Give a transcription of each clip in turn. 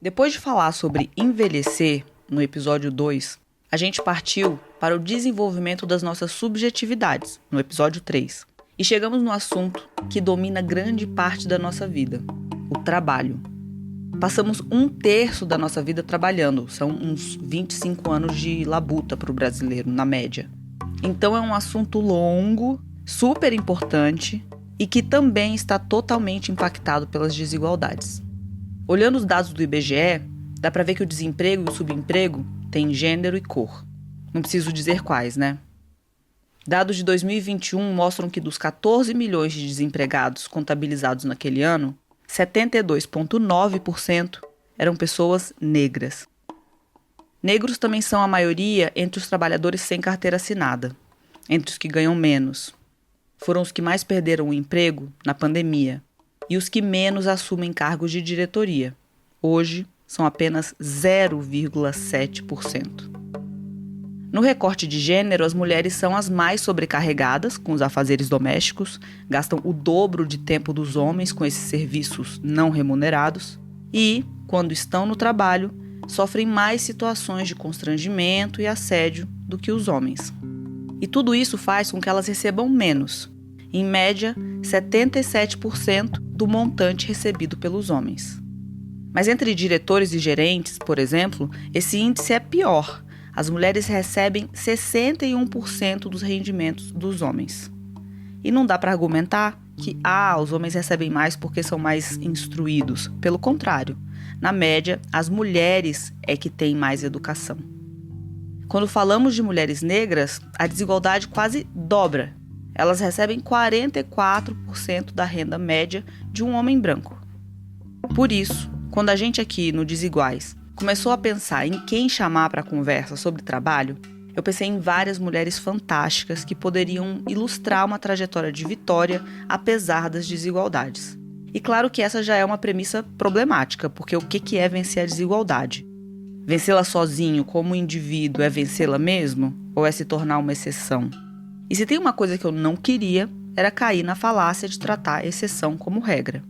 Depois de falar sobre envelhecer, no episódio 2, a gente partiu para o desenvolvimento das nossas subjetividades, no episódio 3. E chegamos no assunto que domina grande parte da nossa vida, o trabalho. Passamos 1/3 da nossa vida trabalhando, são uns 25 anos de labuta para o brasileiro, na média. Então é um assunto longo, super importante e que também está totalmente impactado pelas desigualdades. Olhando os dados do IBGE, dá para ver que o desemprego e o subemprego têm gênero e cor. Não preciso dizer quais, né? Dados de 2021 mostram que dos 14 milhões de desempregados contabilizados naquele ano, 72,9% eram pessoas negras. Negros também são a maioria entre os trabalhadores sem carteira assinada, entre os que ganham menos. Foram os que mais perderam o emprego na pandemia e os que menos assumem cargos de diretoria. Hoje, são apenas 0,7%. No recorte de gênero, as mulheres são as mais sobrecarregadas com os afazeres domésticos, gastam o dobro de tempo dos homens com esses serviços não remunerados e, quando estão no trabalho, sofrem mais situações de constrangimento e assédio do que os homens. E tudo isso faz com que elas recebam menos, em média 77% do montante recebido pelos homens. Mas entre diretores e gerentes, por exemplo, esse índice é pior. As mulheres recebem 61% dos rendimentos dos homens. E não dá para argumentar que os homens recebem mais porque são mais instruídos. Pelo contrário, na média, as mulheres é que têm mais educação. Quando falamos de mulheres negras, a desigualdade quase dobra. Elas recebem 44% da renda média de um homem branco. Por isso, quando a gente aqui no Desiguais começou a pensar em quem chamar para conversa sobre trabalho, eu pensei em várias mulheres fantásticas que poderiam ilustrar uma trajetória de vitória apesar das desigualdades. E claro que essa já é uma premissa problemática, porque o que é vencer a desigualdade? Vencê-la sozinho como indivíduo é vencê-la mesmo? Ou é se tornar uma exceção? E se tem uma coisa que eu não queria, era cair na falácia de tratar a exceção como regra.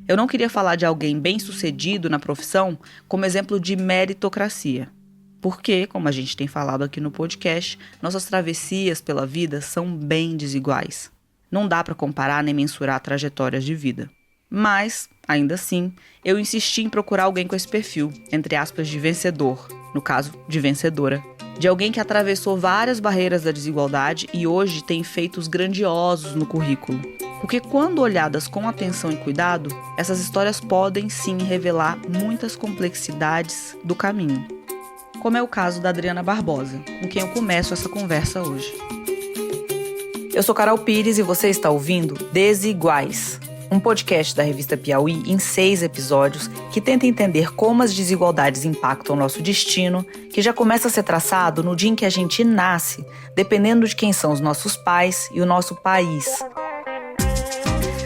Eu não queria falar de alguém bem-sucedido na profissão como exemplo de meritocracia. Porque, como a gente tem falado aqui no podcast, nossas travessias pela vida são bem desiguais. Não dá para comparar nem mensurar trajetórias de vida. Mas, ainda assim, eu insisti em procurar alguém com esse perfil, entre aspas, de vencedor, no caso, de vencedora. De alguém que atravessou várias barreiras da desigualdade e hoje tem feitos grandiosos no currículo. Porque quando olhadas com atenção e cuidado, essas histórias podem sim revelar muitas complexidades do caminho. Como é o caso da Adriana Barbosa, com quem eu começo essa conversa hoje. Eu sou Carol Pires e você está ouvindo Desiguais, um podcast da revista Piauí em 6 episódios que tenta entender como as desigualdades impactam o nosso destino, que já começa a ser traçado no dia em que a gente nasce, dependendo de quem são os nossos pais e o nosso país.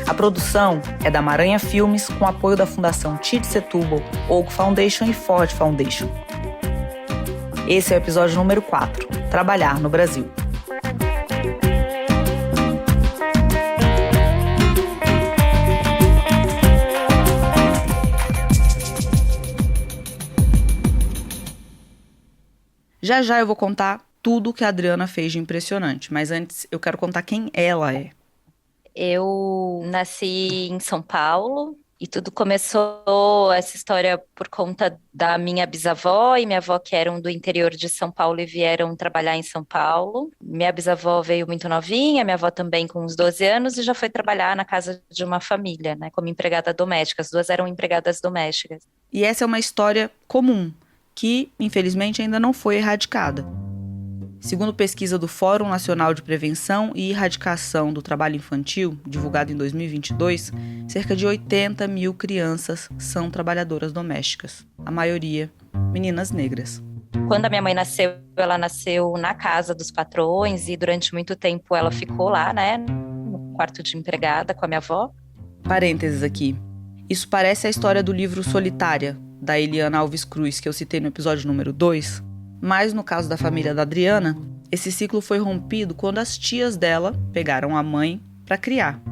A produção é da Maranha Filmes, com apoio da Fundação Tite Setúbal, Oak Foundation e Ford Foundation. Esse é o episódio número 4, Trabalhar no Brasil. Já eu vou contar tudo o que a Adriana fez de impressionante, mas antes eu quero contar quem ela é. Eu nasci em São Paulo e tudo começou, essa história, por conta da minha bisavó e minha avó, que eram do interior de São Paulo e vieram trabalhar em São Paulo. Minha bisavó veio muito novinha, minha avó também com uns 12 anos e já foi trabalhar na casa de uma família, né, como empregada doméstica. As duas eram empregadas domésticas. E essa é uma história comum, que infelizmente ainda não foi erradicada. Segundo pesquisa do Fórum Nacional de Prevenção e Erradicação do Trabalho Infantil, divulgada em 2022, cerca de 80 mil crianças são trabalhadoras domésticas, a maioria meninas negras. Quando a minha mãe nasceu, ela nasceu na casa dos patrões e durante muito tempo ela ficou lá, né, no quarto de empregada com a minha avó. Parênteses aqui. Isso parece a história do livro Solitária, da Eliana Alves Cruz, que eu citei no episódio número 2, mas no caso da família da Adriana, esse ciclo foi rompido quando as tias dela pegaram a mãe para criar.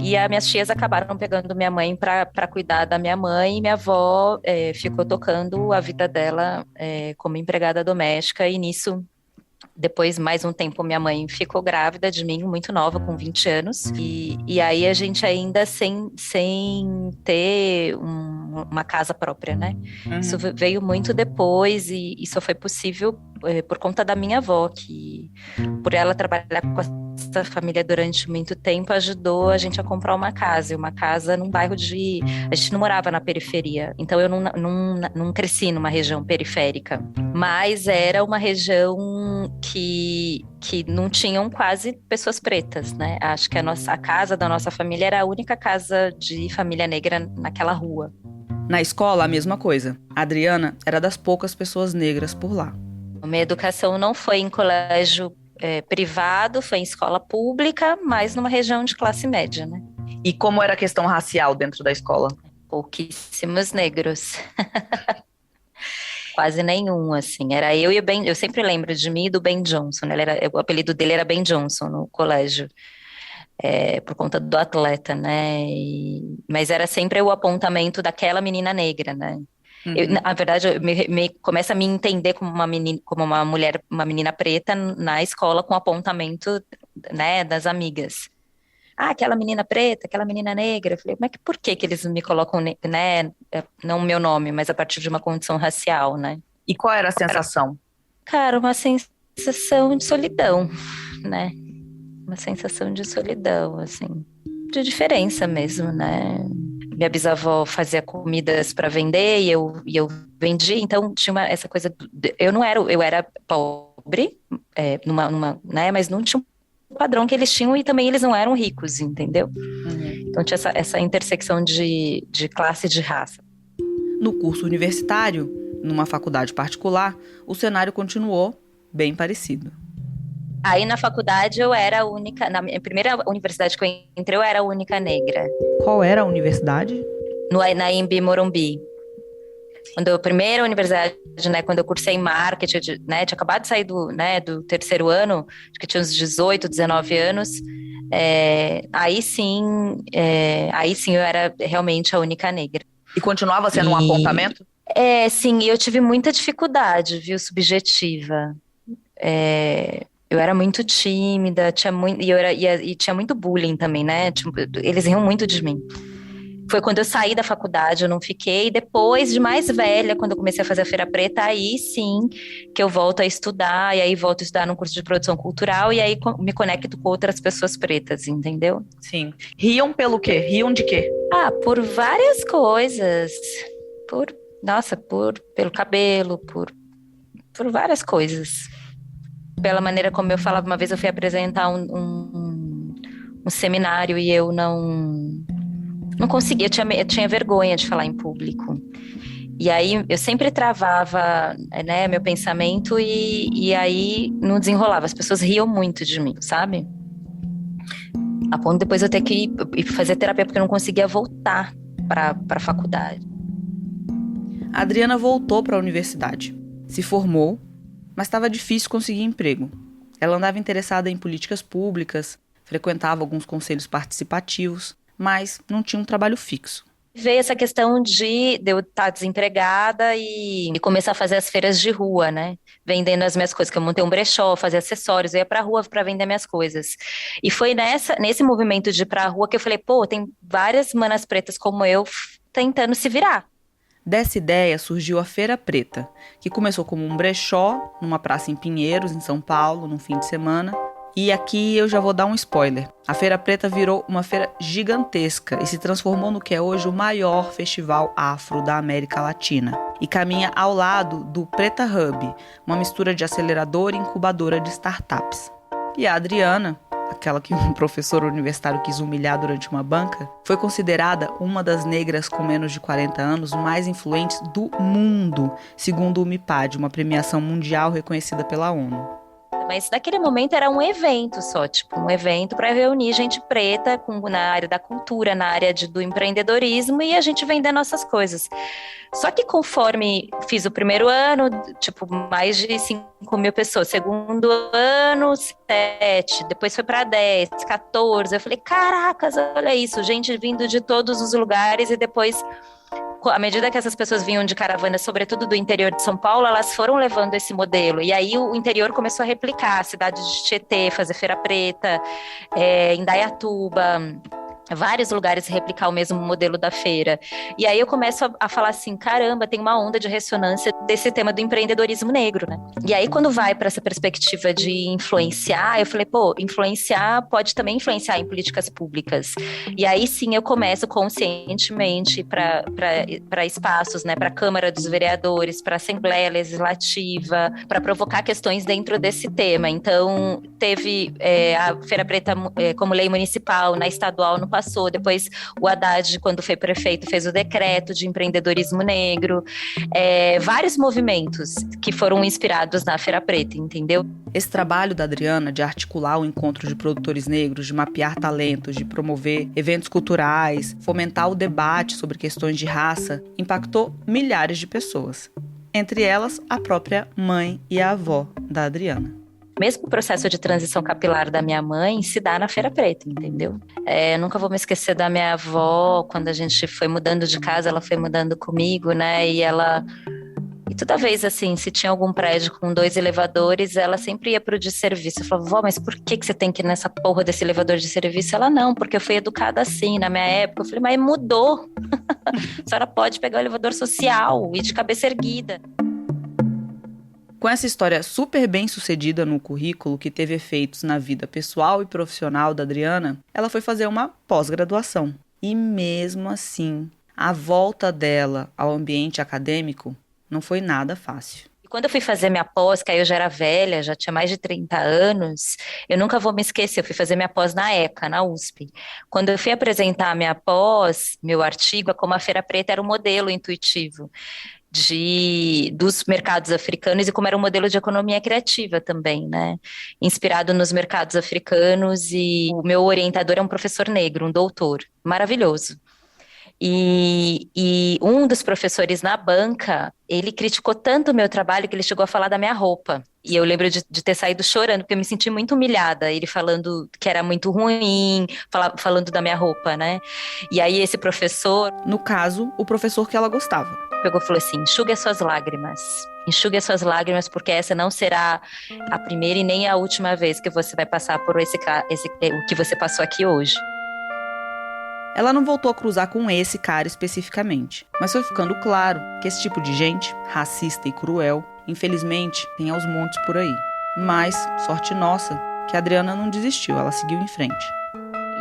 E as minhas tias acabaram pegando minha mãe para cuidar da minha mãe, e minha avó ficou tocando a vida dela como empregada doméstica, e nisso, depois, mais um tempo, minha mãe ficou grávida de mim, muito nova, com 20 anos. E aí a gente ainda sem ter uma casa própria, né? Isso veio muito depois e só foi possível por conta da minha avó, que por ela trabalhar com essa família durante muito tempo, ajudou a gente a comprar uma casa. E uma casa num bairro de... A gente não morava na periferia, então eu não cresci numa região periférica. Mas era uma região que não tinham quase pessoas pretas, né? Acho que a casa da nossa família era a única casa de família negra naquela rua. Na escola, a mesma coisa. A Adriana era das poucas pessoas negras por lá. Minha educação não foi em colégio privado, foi em escola pública, mas numa região de classe média, né? E como era a questão racial dentro da escola? Pouquíssimos negros. Quase nenhum, assim. Era eu e o Ben. Eu sempre lembro de mim e do Ben Johnson. O apelido dele era Ben Johnson no colégio, por conta do atleta, né? Mas era sempre o apontamento daquela menina negra, né? Na verdade, eu começo a me entender como uma mulher, uma menina preta na escola com apontamento, né, das amigas. Ah, aquela menina preta, aquela menina negra. Eu falei, mas por que eles me colocam, né, não o meu nome, mas a partir de uma condição racial, né? E qual era a sensação? Cara, uma sensação de solidão, né? Uma sensação de solidão, assim, de diferença mesmo, né? Minha bisavó fazia comidas para vender e eu vendia, então tinha essa coisa. Eu era pobre, né? Mas não tinha um padrão que eles tinham e também eles não eram ricos, entendeu? Então tinha essa intersecção de classe e de raça. No curso universitário, numa faculdade particular, o cenário continuou bem parecido. Aí na faculdade eu era a única, na minha primeira universidade que eu entrei, eu era a única negra. Qual era a universidade? Na Embi Morumbi. A primeira universidade, né, quando eu cursei marketing, né, tinha acabado de sair do terceiro ano, acho que tinha uns 18, 19 anos, aí sim eu era realmente a única negra. E continuava sendo um apontamento? Sim, eu tive muita dificuldade, viu, subjetiva. Eu era muito tímida, e tinha muito bullying também, né? Eles riam muito de mim. Foi quando eu saí da faculdade, eu não fiquei. Depois, de mais velha, quando eu comecei a fazer a Feira Preta, aí sim que eu volto a estudar, e aí volto a estudar num curso de produção cultural, e aí me conecto com outras pessoas pretas, entendeu? Sim. Riam pelo quê? Riam de quê? Por várias coisas. Pelo cabelo, por várias coisas. Pela maneira como eu falava, uma vez eu fui apresentar um seminário e eu não conseguia, eu tinha vergonha de falar em público. E aí eu sempre travava, né, meu pensamento e aí não desenrolava. As pessoas riam muito de mim, sabe? A ponto de depois eu ter que ir fazer terapia porque eu não conseguia voltar para a faculdade. A Adriana voltou para a universidade, se formou, mas estava difícil conseguir emprego. Ela andava interessada em políticas públicas, frequentava alguns conselhos participativos, mas não tinha um trabalho fixo. Veio essa questão de eu estar desempregada e começar a fazer as feiras de rua, né? Vendendo as minhas coisas, que eu montei um brechó, fazia acessórios, eu ia pra rua para vender minhas coisas. E foi nesse movimento de ir pra rua que eu falei, tem várias manas pretas como eu tentando se virar. Dessa ideia surgiu a Feira Preta, que começou como um brechó numa praça em Pinheiros, em São Paulo, num fim de semana. E aqui eu já vou dar um spoiler. A Feira Preta virou uma feira gigantesca e se transformou no que é hoje o maior festival afro da América Latina. E caminha ao lado do Preta Hub, uma mistura de aceleradora e incubadora de startups. E a Adriana, aquela que um professor universitário quis humilhar durante uma banca, foi considerada uma das negras com menos de 40 anos mais influentes do mundo, segundo o MIPAD, uma premiação mundial reconhecida pela ONU. Mas naquele momento era um evento só, tipo, um evento para reunir gente preta na área da cultura, na área do empreendedorismo e a gente vender nossas coisas. Só que conforme fiz o primeiro ano, tipo, mais de 5 mil pessoas. Segundo ano, 7. Depois foi para 10, 14. Eu falei, caracas, olha isso, gente vindo de todos os lugares e depois à medida que essas pessoas vinham de caravana, sobretudo do interior de São Paulo, elas foram levando esse modelo. E aí o interior começou a replicar, a cidade de Tietê, fazer Feira Preta, Indaiatuba, vários lugares replicar o mesmo modelo da feira. E aí eu começo a falar assim, caramba, tem uma onda de ressonância desse tema do empreendedorismo negro, né? E aí quando vai para essa perspectiva de influenciar, eu falei, pô, influenciar pode também influenciar em políticas públicas. E aí sim eu começo conscientemente para espaços, né, para a Câmara dos Vereadores, para a Assembleia Legislativa, para provocar questões dentro desse tema. Então teve a Feira Preta como lei municipal, na estadual no passou, depois o Haddad, quando foi prefeito, fez o decreto de empreendedorismo negro, vários movimentos que foram inspirados na Feira Preta, entendeu? Esse trabalho da Adriana de articular o encontro de produtores negros, de mapear talentos, de promover eventos culturais, fomentar o debate sobre questões de raça, impactou milhares de pessoas. Entre elas, a própria mãe e a avó da Adriana. Mesmo o processo de transição capilar da minha mãe se dá na Feira Preta, entendeu? Nunca vou me esquecer da minha avó, quando a gente foi mudando de casa, ela foi mudando comigo, né? E toda vez, assim, se tinha algum prédio com 2 elevadores, ela sempre ia pro de serviço. Eu falava, vó, mas por que você tem que ir nessa porra desse elevador de serviço? Ela, não, porque eu fui educada assim na minha época. Eu falei, mas mudou. A senhora pode pegar o elevador social e de cabeça erguida. Com essa história super bem sucedida no currículo, que teve efeitos na vida pessoal e profissional da Adriana, ela foi fazer uma pós-graduação. E mesmo assim, a volta dela ao ambiente acadêmico não foi nada fácil. E quando eu fui fazer minha pós, que aí eu já era velha, já tinha mais de 30 anos, eu nunca vou me esquecer, eu fui fazer minha pós na ECA, na USP. Quando eu fui apresentar a minha pós, meu artigo, como a Feira Preta era um modelo intuitivo dos mercados africanos e como era um modelo de economia criativa também, né? Inspirado nos mercados africanos, e o meu orientador é um professor negro, um doutor, maravilhoso. E um dos professores na banca, ele criticou tanto o meu trabalho que ele chegou a falar da minha roupa. E eu lembro de ter saído chorando, porque eu me senti muito humilhada, ele falando que era muito ruim, falando da minha roupa, né? E aí esse professor... No caso, o professor que ela gostava. Pegou e falou assim, enxugue as suas lágrimas. Enxugue as suas lágrimas, porque essa não será a primeira e nem a última vez que você vai passar por o que você passou aqui hoje. Ela não voltou a cruzar com esse cara especificamente, mas foi ficando claro que esse tipo de gente, racista e cruel, infelizmente, tem aos montes por aí. Mas, sorte nossa, que a Adriana não desistiu, ela seguiu em frente.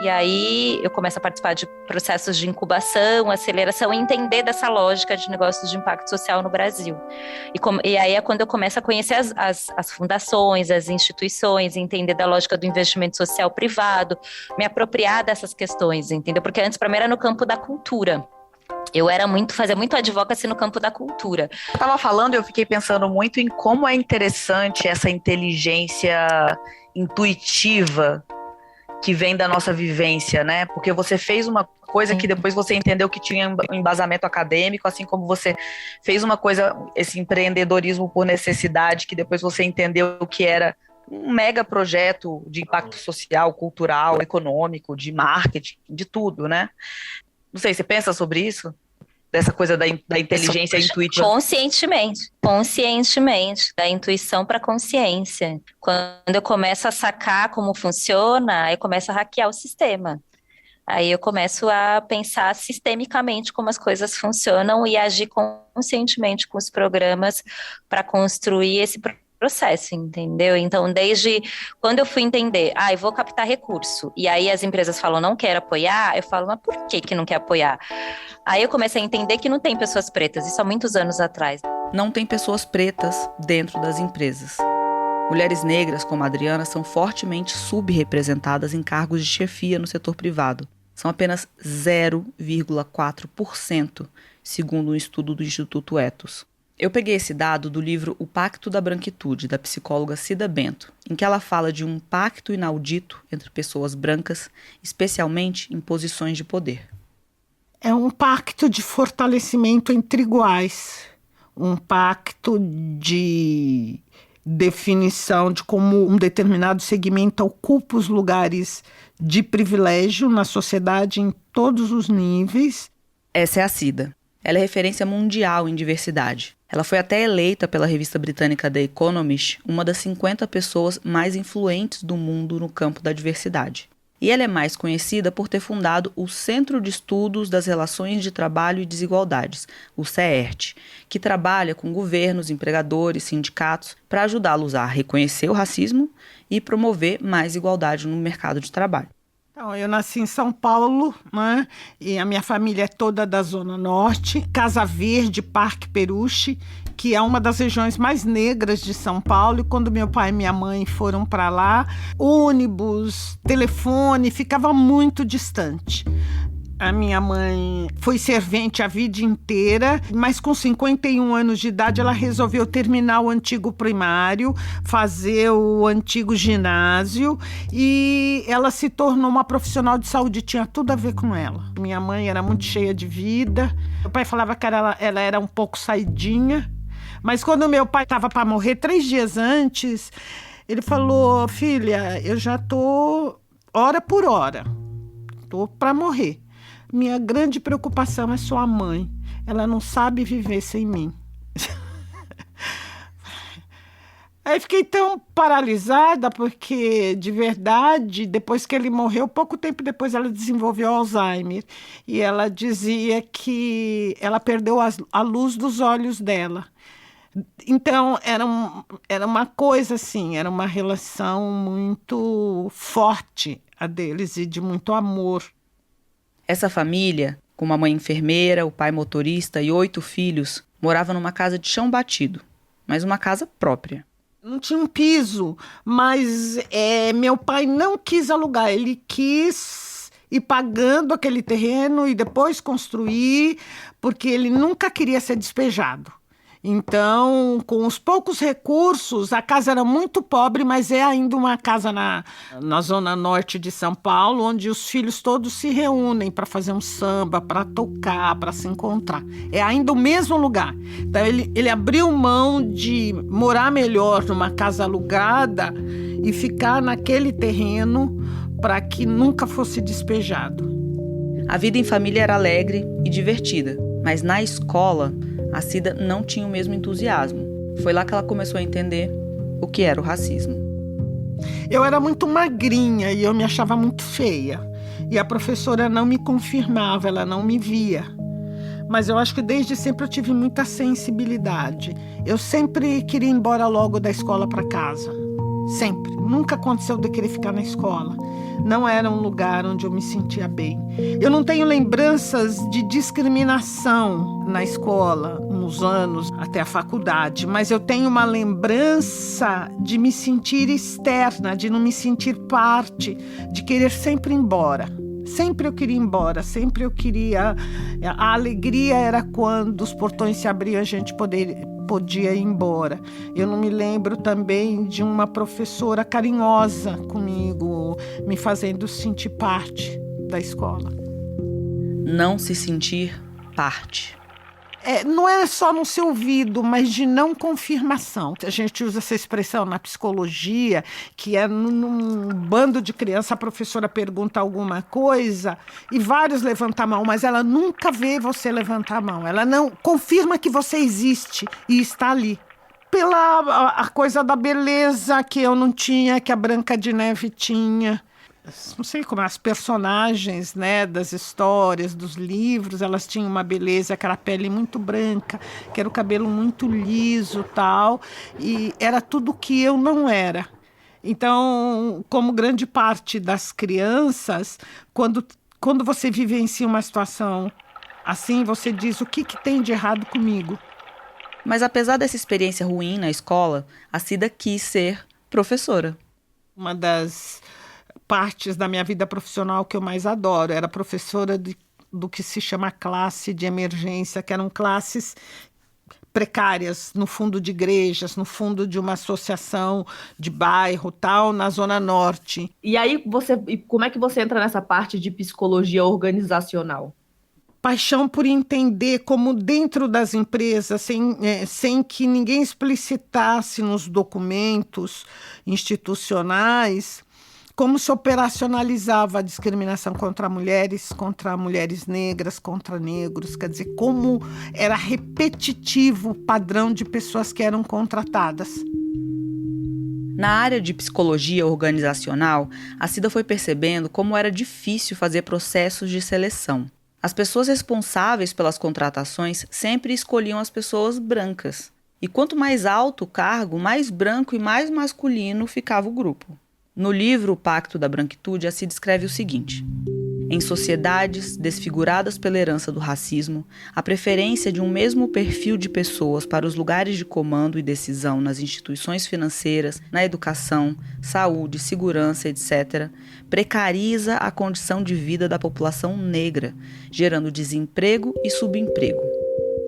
E aí eu começo a participar de processos de incubação, aceleração e entender dessa lógica de negócios de impacto social no Brasil. E aí é quando eu começo a conhecer as fundações, as instituições, entender da lógica do investimento social privado, me apropriar dessas questões, entendeu? Porque antes para mim era no campo da cultura. Eu fazia muito advocacy no campo da cultura. Eu estava falando, eu fiquei pensando muito em como é interessante essa inteligência intuitiva que vem da nossa vivência, né? Porque você fez uma coisa que depois você entendeu que tinha um embasamento acadêmico, assim como você fez uma coisa, esse empreendedorismo por necessidade, que depois você entendeu que era um mega projeto de impacto social, cultural, econômico, de marketing, de tudo, né? Não sei, você pensa sobre isso? Dessa coisa da inteligência intuitiva? Conscientemente, da intuição para a consciência. Quando eu começo a sacar como funciona, eu começo a hackear o sistema. Aí eu começo a pensar sistemicamente como as coisas funcionam e agir conscientemente com os programas para construir esse processo, entendeu? Então, desde quando eu fui entender, eu vou captar recurso, e aí as empresas falam, não quero apoiar, eu falo, mas por que não quer apoiar? Aí eu comecei a entender que não tem pessoas pretas, isso há muitos anos atrás. Não tem pessoas pretas dentro das empresas. Mulheres negras, como a Adriana, são fortemente subrepresentadas em cargos de chefia no setor privado. São apenas 0,4%, segundo um estudo do Instituto Ethos. Eu peguei esse dado do livro O Pacto da Branquitude, da psicóloga Cida Bento, em que ela fala de um pacto inaudito entre pessoas brancas, especialmente em posições de poder. É um pacto de fortalecimento entre iguais, um pacto de definição de como um determinado segmento ocupa os lugares de privilégio na sociedade em todos os níveis. Essa é a Cida. Ela é referência mundial em diversidade. Ela foi até eleita pela revista britânica The Economist uma das 50 pessoas mais influentes do mundo no campo da diversidade. E ela é mais conhecida por ter fundado o Centro de Estudos das Relações de Trabalho e Desigualdades, o CEERT, que trabalha com governos, empregadores, sindicatos para ajudá-los a reconhecer o racismo e promover mais igualdade no mercado de trabalho. Então, eu nasci em São Paulo, né? E a minha família é toda da Zona Norte, Casa Verde, Parque Peruche, que é uma das regiões mais negras de São Paulo. E quando meu pai e minha mãe foram para lá, ônibus, telefone, ficava muito distante. A minha mãe foi servente a vida inteira, mas com 51 anos de idade ela resolveu terminar o antigo primário, fazer o antigo ginásio e ela se tornou uma profissional de saúde, tinha tudo a ver com ela. Minha mãe era muito cheia de vida, meu pai falava que ela era um pouco saidinha, mas quando meu pai estava para morrer, 3 dias antes, ele falou: filha, eu já tô hora por hora, tô para morrer. Minha grande preocupação é sua mãe. Ela não sabe viver sem mim. Aí fiquei tão paralisada porque, de verdade, depois que ele morreu, pouco tempo depois ela desenvolveu Alzheimer. E ela dizia que ela perdeu a luz dos olhos dela. Então, era uma coisa assim, era uma relação muito forte a deles e de muito amor. Essa família, com uma mãe enfermeira, o pai motorista e 8 filhos, morava numa casa de chão batido, mas uma casa própria. Não tinha um piso, mas meu pai não quis alugar, ele quis ir pagando aquele terreno e depois construir, porque ele nunca queria ser despejado. Então, com os poucos recursos, a casa era muito pobre, mas é ainda uma casa na zona norte de São Paulo, onde os filhos todos se reúnem para fazer um samba, para tocar, para se encontrar. É ainda o mesmo lugar. Então, ele abriu mão de morar melhor numa casa alugada e ficar naquele terreno para que nunca fosse despejado. A vida em família era alegre e divertida, mas na escola a Cida não tinha o mesmo entusiasmo. Foi lá que ela começou a entender o que era o racismo. Eu era muito magrinha e eu me achava muito feia. E a professora não me confirmava, ela não me via. Mas eu acho que desde sempre eu tive muita sensibilidade. Eu sempre queria ir embora logo da escola para casa. Sempre. Nunca aconteceu de eu querer ficar na escola. Não era um lugar onde eu me sentia bem. Eu não tenho lembranças de discriminação na escola, nos anos até a faculdade, mas eu tenho uma lembrança de me sentir externa, de não me sentir parte, de querer sempre ir embora. Sempre eu queria ir embora, sempre eu queria... A alegria era quando os portões se abriam e a gente podia ir embora. Eu não me lembro também de uma professora carinhosa comigo, me fazendo sentir parte da escola. Não se sentir parte. Não é só não ser ouvido, mas de não confirmação. A gente usa essa expressão na psicologia, que é num bando de criança, a professora pergunta alguma coisa e vários levantam a mão, mas ela nunca vê você levantar a mão. Ela não confirma que você existe e está ali. Pela a coisa da beleza que eu não tinha, que a Branca de Neve tinha. Não sei como as personagens, né, das histórias, dos livros, elas tinham uma beleza, aquela pele muito branca, que era o cabelo muito liso, tal, e era tudo que eu não era. Então, como grande parte das crianças, quando você vivencia uma situação assim, você diz: o que tem de errado comigo? Mas apesar dessa experiência ruim na escola, a Cida quis ser professora. Uma das partes da minha vida profissional que eu mais adoro era professora do que se chama classe de emergência, que eram classes precárias no fundo de igrejas, no fundo de uma associação de bairro, tal, na Zona Norte. E aí, como é que você entra nessa parte de psicologia organizacional? Paixão por entender como dentro das empresas, sem que ninguém explicitasse nos documentos institucionais, como se operacionalizava a discriminação contra mulheres negras, contra negros, quer dizer, como era repetitivo o padrão de pessoas que eram contratadas. Na área de psicologia organizacional, a Cida foi percebendo como era difícil fazer processos de seleção. As pessoas responsáveis pelas contratações sempre escolhiam as pessoas brancas. E quanto mais alto o cargo, mais branco e mais masculino ficava o grupo. No livro O Pacto da Branquitude, a Cida escreve o seguinte: em sociedades desfiguradas pela herança do racismo, a preferência de um mesmo perfil de pessoas para os lugares de comando e decisão nas instituições financeiras, na educação, saúde, segurança, etc., precariza a condição de vida da população negra, gerando desemprego e subemprego.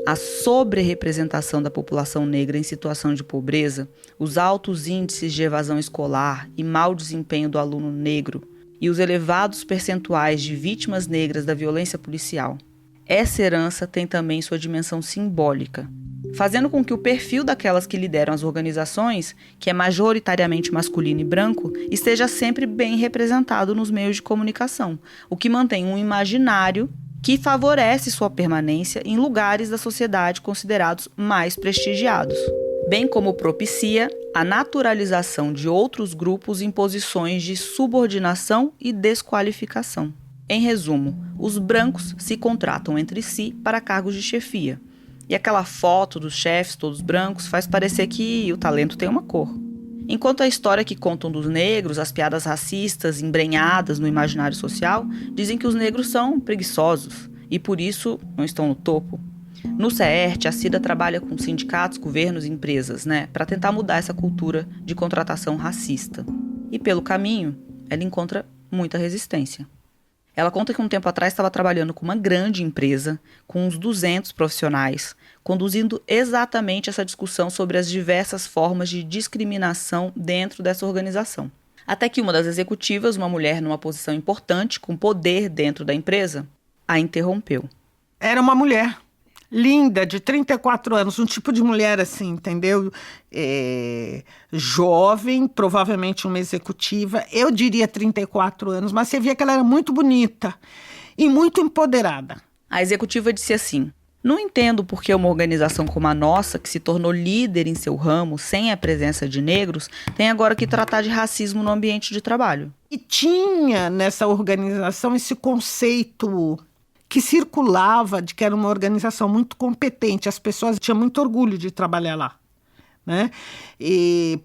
A sobre-representação da população negra em situação de pobreza, os altos índices de evasão escolar e mau desempenho do aluno negro e os elevados percentuais de vítimas negras da violência policial. Essa herança tem também sua dimensão simbólica, fazendo com que o perfil daquelas que lideram as organizações, que é majoritariamente masculino e branco, esteja sempre bem representado nos meios de comunicação, o que mantém um imaginário que favorece sua permanência em lugares da sociedade considerados mais prestigiados, bem como propicia a naturalização de outros grupos em posições de subordinação e desqualificação. Em resumo, os brancos se contratam entre si para cargos de chefia, e aquela foto dos chefes todos brancos faz parecer que o talento tem uma cor. Enquanto a história que contam dos negros, as piadas racistas embrenhadas no imaginário social, dizem que os negros são preguiçosos e por isso não estão no topo. No CEERT, a Cida trabalha com sindicatos, governos e empresas, para tentar mudar essa cultura de contratação racista. E pelo caminho, ela encontra muita resistência. Ela conta que um tempo atrás estava trabalhando com uma grande empresa, com uns 200 profissionais, conduzindo exatamente essa discussão sobre as diversas formas de discriminação dentro dessa organização. Até que uma das executivas, uma mulher numa posição importante, com poder dentro da empresa, a interrompeu. Era uma mulher linda, de 34 anos, um tipo de mulher assim, entendeu? Jovem, provavelmente uma executiva, eu diria 34 anos, mas você via que ela era muito bonita e muito empoderada. A executiva disse assim: não entendo por que uma organização como a nossa, que se tornou líder em seu ramo sem a presença de negros, tem agora que tratar de racismo no ambiente de trabalho. E tinha nessa organização esse conceito que circulava de que era uma organização muito competente, as pessoas tinham muito orgulho de trabalhar lá,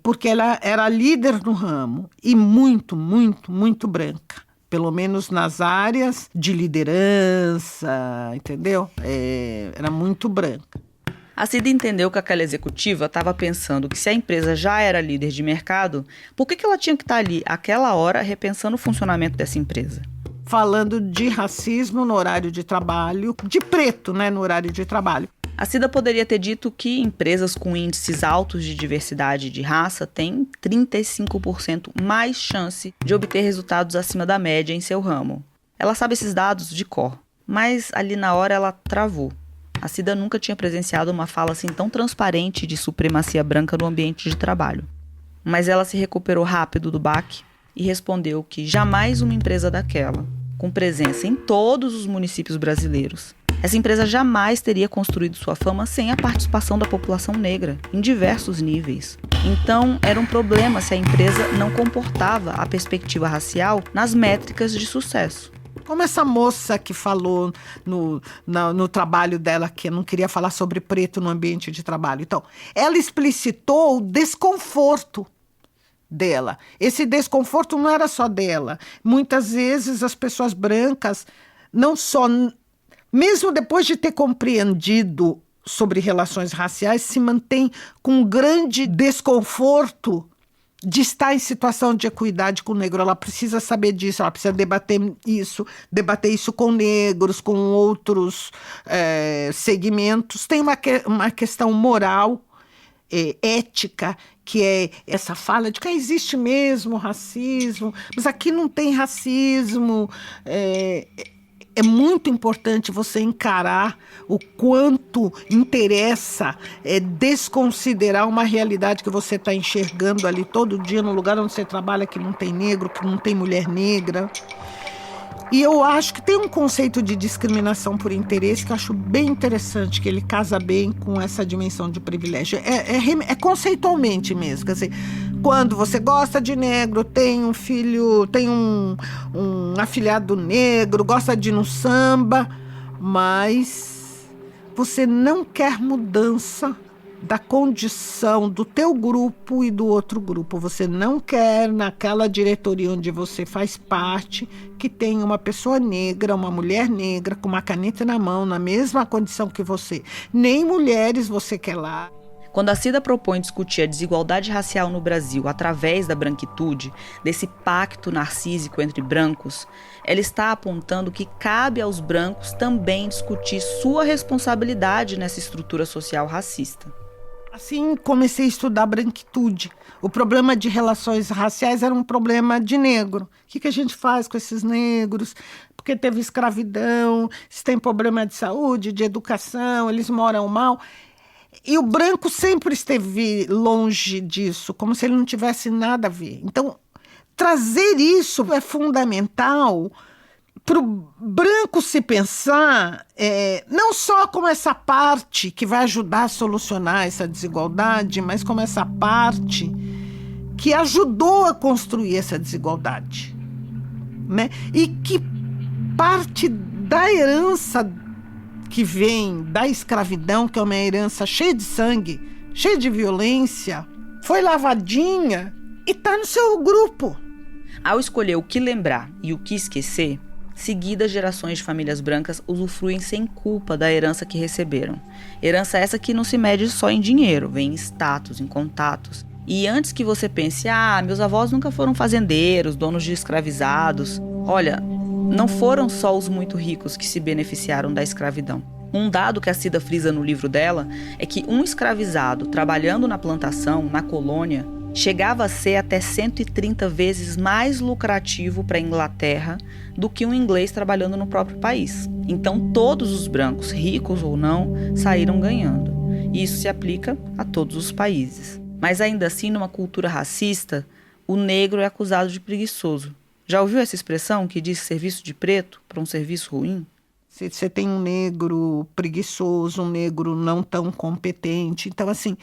porque ela era líder no ramo e muito, muito, muito branca, pelo menos nas áreas de liderança, entendeu? Era muito branca. A Cida entendeu que aquela executiva estava pensando que se a empresa já era líder de mercado, por que ela tinha que estar ali, àquela hora, repensando o funcionamento dessa empresa? Falando de racismo no horário de trabalho, de preto, no horário de trabalho. A Cida poderia ter dito que empresas com índices altos de diversidade de raça têm 35% mais chance de obter resultados acima da média em seu ramo. Ela sabe esses dados de cor, mas ali na hora ela travou. A Cida nunca tinha presenciado uma fala assim tão transparente de supremacia branca no ambiente de trabalho. Mas ela se recuperou rápido do baque e respondeu que jamais uma empresa daquela, com presença em todos os municípios brasileiros, essa empresa jamais teria construído sua fama sem a participação da população negra, em diversos níveis. Então, era um problema se a empresa não comportava a perspectiva racial nas métricas de sucesso. Como essa moça que falou no trabalho dela, que não queria falar sobre preto no ambiente de trabalho. Então, ela explicitou o desconforto dela. Esse desconforto não era só dela. Muitas vezes as pessoas brancas, não só, mesmo depois de ter compreendido sobre relações raciais, se mantêm com um grande desconforto de estar em situação de equidade com o negro. Ela precisa saber disso, ela precisa debater isso com negros, com outros segmentos. Tem uma questão moral, ética, que é essa fala de que existe mesmo racismo, mas aqui não tem racismo. É muito importante você encarar o quanto interessa desconsiderar uma realidade que você está enxergando ali todo dia no lugar onde você trabalha, que não tem negro, que não tem mulher negra. E eu acho que tem um conceito de discriminação por interesse que eu acho bem interessante, que ele casa bem com essa dimensão de privilégio. É conceitualmente mesmo, quer dizer, quando você gosta de negro, tem um filho, tem um afilhado negro, gosta de ir no samba, mas você não quer mudança da condição do teu grupo e do outro grupo. Você não quer, naquela diretoria onde você faz parte, que tenha uma pessoa negra, uma mulher negra, com uma caneta na mão, na mesma condição que você. Nem mulheres você quer lá. Quando a Cida propõe discutir a desigualdade racial no Brasil através da branquitude, desse pacto narcísico entre brancos, ela está apontando que cabe aos brancos também discutir sua responsabilidade nessa estrutura social racista. Assim, comecei a estudar branquitude. O problema de relações raciais era um problema de negro. O que a gente faz com esses negros? Porque teve escravidão, se tem problema de saúde, de educação, eles moram mal. E o branco sempre esteve longe disso, como se ele não tivesse nada a ver. Então, trazer isso é fundamental para o branco se pensar, não só como essa parte que vai ajudar a solucionar essa desigualdade, mas como essa parte que ajudou a construir essa desigualdade, né? E que parte da herança que vem da escravidão, que é uma herança cheia de sangue, cheia de violência, foi lavadinha e está no seu grupo. Ao escolher o que lembrar e o que esquecer, seguidas gerações de famílias brancas usufruem sem culpa da herança que receberam. Herança essa que não se mede só em dinheiro, vem em status, em contatos. E antes que você pense, meus avós nunca foram fazendeiros, donos de escravizados. Olha, não foram só os muito ricos que se beneficiaram da escravidão. Um dado que a Cida frisa no livro dela é que um escravizado trabalhando na plantação, na colônia, chegava a ser até 130 vezes mais lucrativo para a Inglaterra do que um inglês trabalhando no próprio país. Então, todos os brancos, ricos ou não, saíram ganhando. E isso se aplica a todos os países. Mas ainda assim, numa cultura racista, o negro é acusado de preguiçoso. Já ouviu essa expressão que diz serviço de preto para um serviço ruim? Se você tem um negro preguiçoso, um negro não tão competente. Então, assim,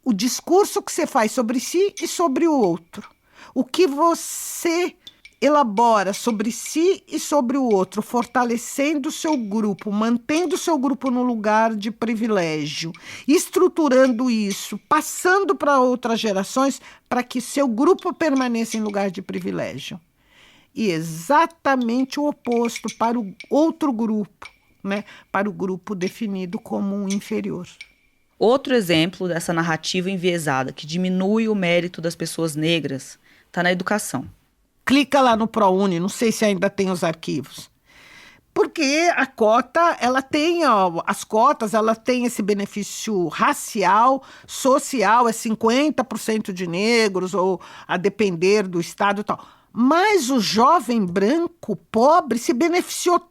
o discurso que você faz sobre si e sobre o outro, o que você elabora sobre si e sobre o outro, fortalecendo o seu grupo, mantendo o seu grupo no lugar de privilégio, estruturando isso, passando para outras gerações para que seu grupo permaneça em lugar de privilégio. E exatamente o oposto para o outro grupo, né? Para o grupo definido como um inferior. Outro exemplo dessa narrativa enviesada que diminui o mérito das pessoas negras está na educação. Clica lá no ProUni, não sei se ainda tem os arquivos. Porque a cota, ela tem, as cotas, ela tem esse benefício racial, social, 50% de negros, ou a depender do estado e tal. Mas o jovem branco pobre se beneficiou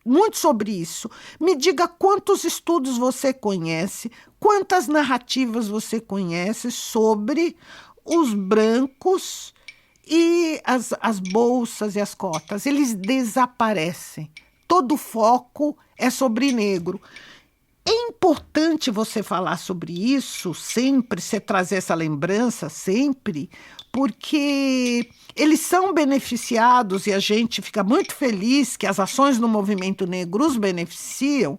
muito sobre isso. Me diga quantos estudos você conhece, quantas narrativas você conhece sobre os brancos e as bolsas e as cotas. Eles desaparecem. Todo o foco é sobre negro. É importante você falar sobre isso sempre, você trazer essa lembrança sempre, porque eles são beneficiados e a gente fica muito feliz que as ações no movimento negro os beneficiam,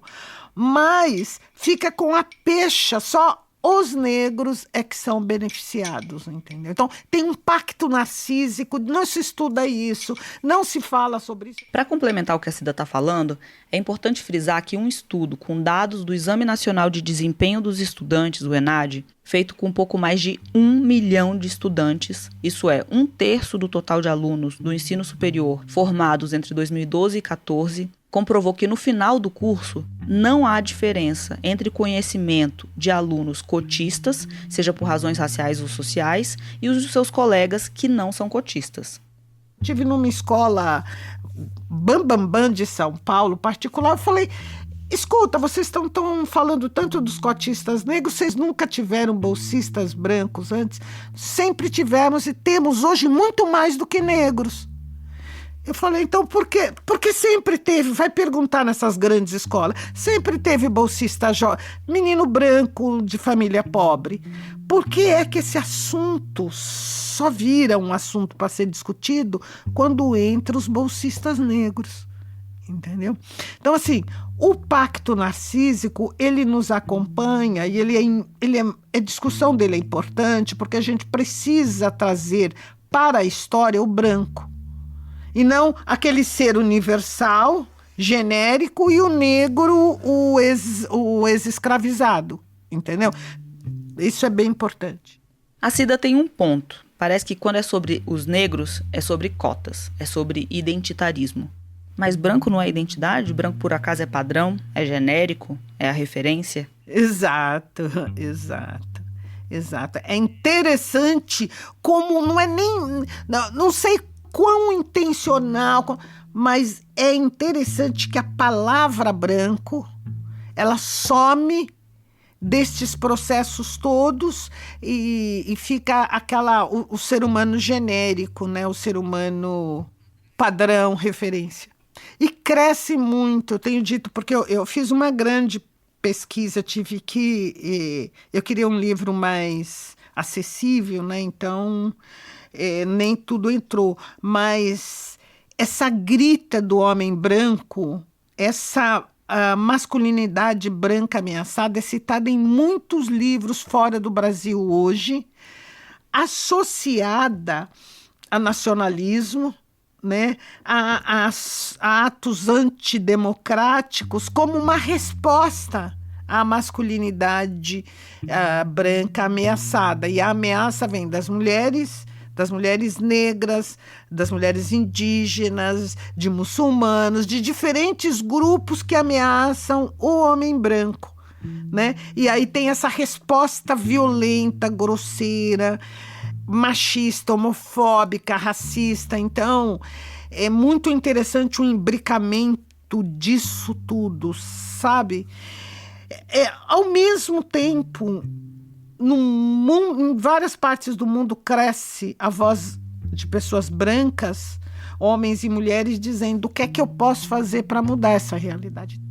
mas fica com a pecha só os negros é que são beneficiados, entendeu? Então, tem um pacto narcísico, não se estuda isso, não se fala sobre isso. Para complementar o que a Cida está falando, é importante frisar que um estudo com dados do Exame Nacional de Desempenho dos Estudantes, o ENAD, feito com um pouco mais de 1 milhão de estudantes, isso é, 1/3 do total de alunos do ensino superior formados entre 2012 e 2014, comprovou que no final do curso não há diferença entre conhecimento de alunos cotistas, seja por razões raciais ou sociais, e os de seus colegas que não são cotistas. Estive numa escola bambambam de São Paulo, particular, eu falei, escuta, vocês estão falando tanto dos cotistas negros, vocês nunca tiveram bolsistas brancos antes? Sempre tivemos e temos hoje muito mais do que negros. Eu falei, então por quê? Porque sempre teve, vai perguntar nessas grandes escolas, sempre teve bolsista menino branco de família pobre. Por que é que esse assunto só vira um assunto para ser discutido quando entra os bolsistas negros? Entendeu? Então, assim, o pacto narcísico, ele nos acompanha e a discussão dele é importante porque a gente precisa trazer para a história o branco. E não aquele ser universal, genérico, e o negro, o ex-escravizado, entendeu? Isso é bem importante. A Cida tem um ponto. Parece que quando é sobre os negros, é sobre cotas, é sobre identitarismo. Mas branco não é identidade? Branco por acaso é padrão? É genérico? É a referência? Exato. É interessante como não é nem... Não sei quão intencional, mas é interessante que a palavra branco, ela some destes processos todos e fica o ser humano genérico, né? O ser humano padrão, referência. E cresce muito, eu tenho dito, porque eu fiz uma grande pesquisa, eu queria um livro mais acessível, né? Então... nem tudo entrou, mas essa grita do homem branco, essa masculinidade branca ameaçada é citada em muitos livros fora do Brasil hoje, associada a nacionalismo, né, a atos antidemocráticos como uma resposta à masculinidade branca ameaçada. E a ameaça vem das mulheres negras, das mulheres indígenas, de muçulmanos, de diferentes grupos que ameaçam o homem branco, né? E aí tem essa resposta violenta, grosseira, machista, homofóbica, racista. Então, é muito interessante o imbricamento disso tudo, sabe? Ao mesmo tempo... em várias partes do mundo cresce a voz de pessoas brancas, homens e mulheres, dizendo o que é que eu posso fazer para mudar essa realidade.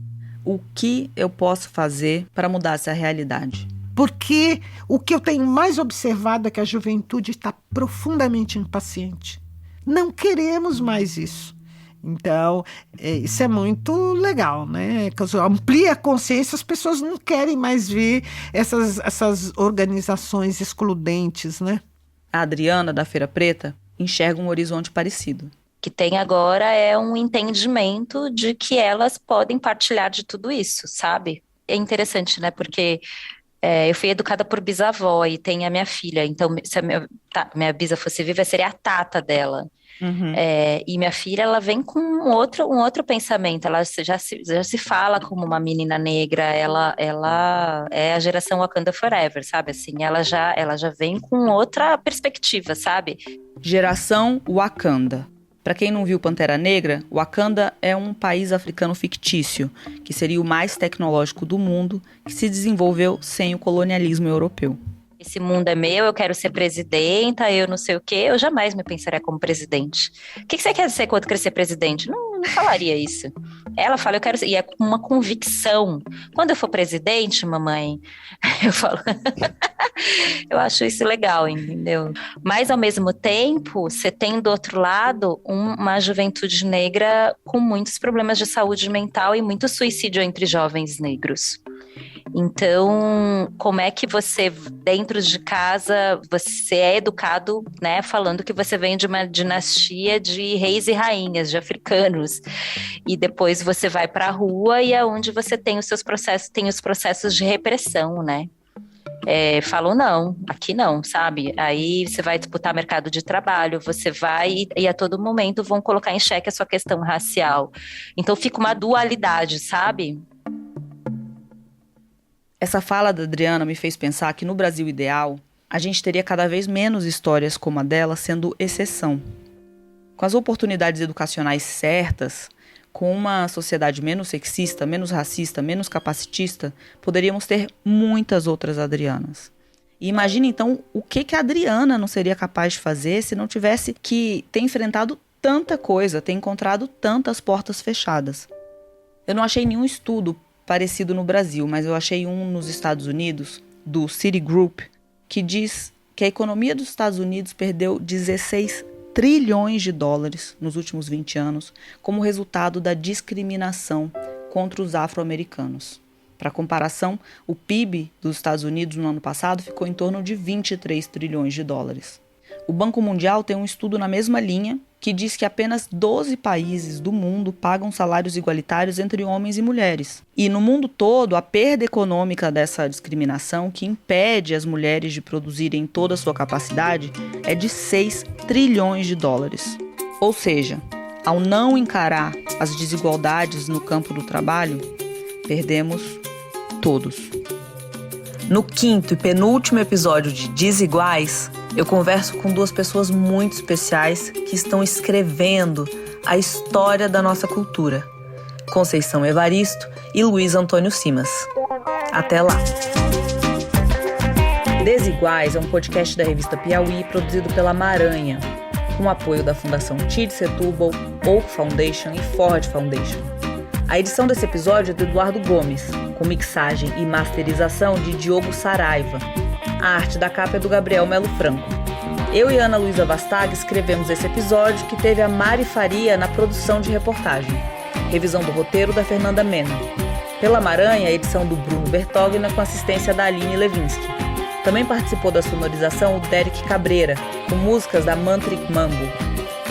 O que eu posso fazer para mudar essa realidade? Porque o que eu tenho mais observado é que a juventude está profundamente impaciente. Não queremos mais isso. Então, isso é muito legal, né? Amplia a consciência, as pessoas não querem mais ver essas organizações excludentes, né? A Adriana, da Feira Preta, enxerga um horizonte parecido. Que tem agora é um entendimento de que elas podem partilhar de tudo isso, sabe? É interessante, né? Porque eu fui educada por bisavó e tem a minha filha, então se a minha bisa fosse viva, seria a tata dela. Uhum. E minha filha, ela vem com um outro pensamento, ela já se fala como uma menina negra, ela é a geração Wakanda Forever, sabe, assim, ela já vem com outra perspectiva, sabe? Geração Wakanda. Para quem não viu Pantera Negra, Wakanda é um país africano fictício, que seria o mais tecnológico do mundo, que se desenvolveu sem o colonialismo europeu. Esse mundo é meu, eu quero ser presidenta, eu não sei o quê, eu jamais me pensaria como presidente. O que você quer ser quando crescer presidente? Não falaria isso. Ela fala, eu quero ser, e é com uma convicção. Quando eu for presidente, mamãe, eu falo, eu acho isso legal, entendeu? Mas, ao mesmo tempo, você tem do outro lado uma juventude negra com muitos problemas de saúde mental e muito suicídio entre jovens negros. Então, como é que você, dentro de casa, você é educado, né, falando que você vem de uma dinastia de reis e rainhas, de africanos, e depois você vai para a rua e é onde você tem os seus processos, tem os processos de repressão, né? Falam não, aqui não, sabe? Aí você vai disputar mercado de trabalho, você vai e a todo momento vão colocar em xeque a sua questão racial. Então fica uma dualidade, sabe? Essa fala da Adriana me fez pensar que no Brasil ideal, a gente teria cada vez menos histórias como a dela sendo exceção. Com as oportunidades educacionais certas, com uma sociedade menos sexista, menos racista, menos capacitista, poderíamos ter muitas outras Adrianas. E imagine então o que a Adriana não seria capaz de fazer se não tivesse que ter enfrentado tanta coisa, ter encontrado tantas portas fechadas. Eu não achei nenhum estudo parecido no Brasil, mas eu achei um nos Estados Unidos, do Citigroup, que diz que a economia dos Estados Unidos perdeu 16 trilhões de dólares nos últimos 20 anos como resultado da discriminação contra os afro-americanos. Para comparação, o PIB dos Estados Unidos no ano passado ficou em torno de 23 trilhões de dólares. O Banco Mundial tem um estudo na mesma linha que diz que apenas 12 países do mundo pagam salários igualitários entre homens e mulheres. E no mundo todo, a perda econômica dessa discriminação, que impede as mulheres de produzirem toda a sua capacidade, é de 6 trilhões de dólares. Ou seja, ao não encarar as desigualdades no campo do trabalho, perdemos todos. No 5º e penúltimo episódio de Desiguais, eu converso com duas pessoas muito especiais que estão escrevendo a história da nossa cultura. Conceição Evaristo e Luiz Antônio Simas. Até lá! Desiguais é um podcast da revista Piauí produzido pela Maranha, com apoio da Fundação TID Setúbal, Oak Foundation e Ford Foundation. A edição desse episódio é do Eduardo Gomes, com mixagem e masterização de Diogo Saraiva. A arte da capa é do Gabriel Melo Franco. Eu e Ana Luísa Vastag escrevemos esse episódio, que teve a Mari Faria na produção de reportagem. Revisão do roteiro da Fernanda Mena. Pela Maranha, a edição do Bruno Bertogna com assistência da Aline Levinsky. Também participou da sonorização o Derek Cabreira, com músicas da Mantric Mambo.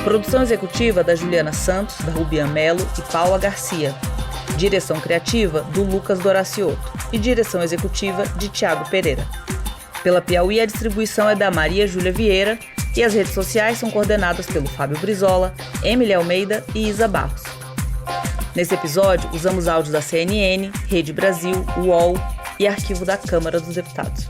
Produção executiva da Juliana Santos, da Rubian Melo e Paula Garcia. Direção criativa do Lucas Doracioto e direção executiva de Tiago Pereira. Pela Piauí, a distribuição é da Maria Júlia Vieira e as redes sociais são coordenadas pelo Fábio Brizola, Emily Almeida e Isa Barros. Nesse episódio, usamos áudios da CNN, Rede Brasil, UOL e arquivo da Câmara dos Deputados.